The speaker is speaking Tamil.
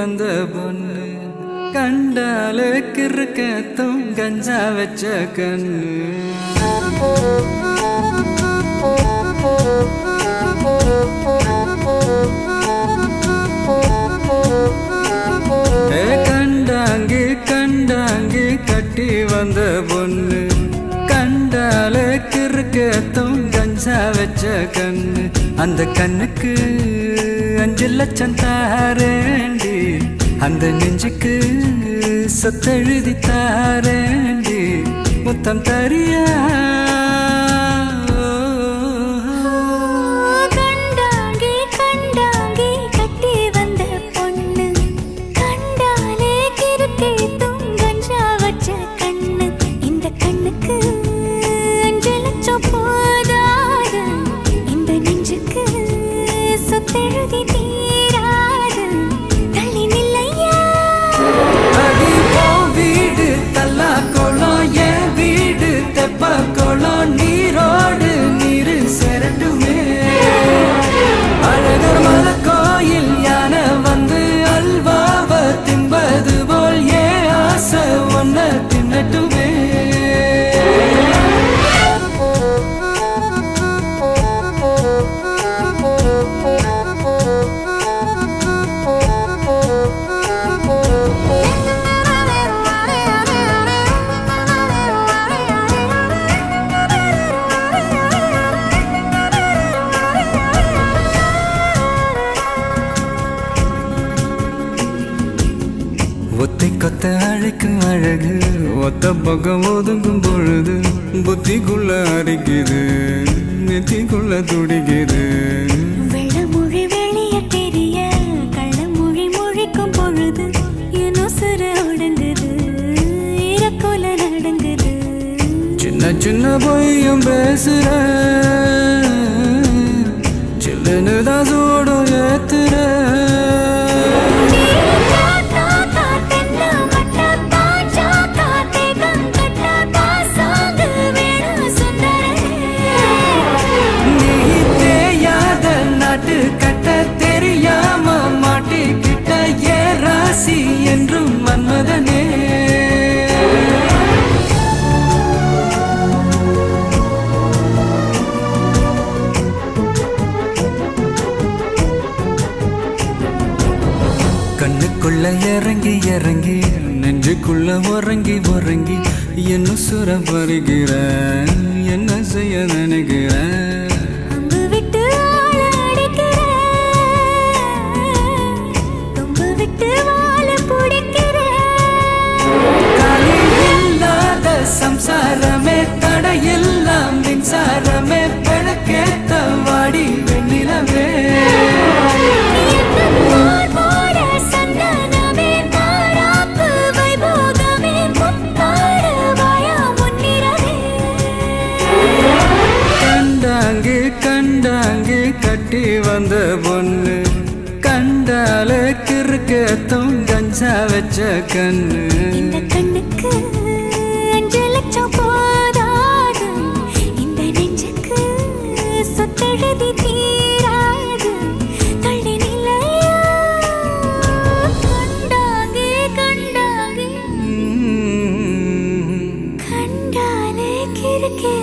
வந்த பொண்ணு கண்டாலே கிறுக்கத்தும் கஞ்சா வச்ச கண்ணு கண்டாங்கி கண்டாங்கி கட்டி வந்த பொண்ணு கண்டாலே கிறுக்கத்தும் கஞ்சா வச்ச கண்ணு அந்த கண்ணுக்கு 5 லட்சம் தாரேண்டி அந்த நெஞ்சுக்கு சொத்தெழுதி தாரேண்டி முத்தம் தரியா நீரோடு நீரு செரட்டுமே அழகர் மல கோயில் யானை வந்து அல்வாவ தின்பது போல் ஏ ஆசை ஒன்ன தின்னட்டுமே ஒத்தை கொத்த அழைக்கும் அழகு ஒத்த பக்கம் ஒதுங்கும் பொழுது புத்திக்குள்ள அரிக்குது நெத்திக்குள்ள துடிக்குது வெள்ளமொழி வெளிய தெரிய கள்ளமொழி மொழிக்கும் பொழுது என்ன சிற உடங்குது இறக்கோல நடங்குது சின்ன சின்ன பொய்யும் பேசுற சில்லுன்னு தான் சூடும் ஏத்துற என்றும் மன்மதனே கண்ணுக்குள்ள இறங்கி இறங்கி நெஞ்சுக்குள்ள உறங்கி உறங்கி என்ன சுர வருகிற என்ன செய்ய நினைக்கிற சம்சாரமே தடையெல்லாம் மின்சாரமே பிழக்கேத்த வாடி வெண்ணிலவே கண்டாங்கி கண்டாங்கி கட்டி வந்த பொண்ணு கண்டாலே கிறுக்கத்தும் கஞ்சா வச்ச கண்ணு இந்த கண்ணுக்கு 5 லட்சம் போதாது இந்த நெஞ்சுக்கு சொத்தெழுதி தீராது தள்ளி நிலையா கண்டாங்கி கண்டாங்கி கண்டாலே கிறுக்கே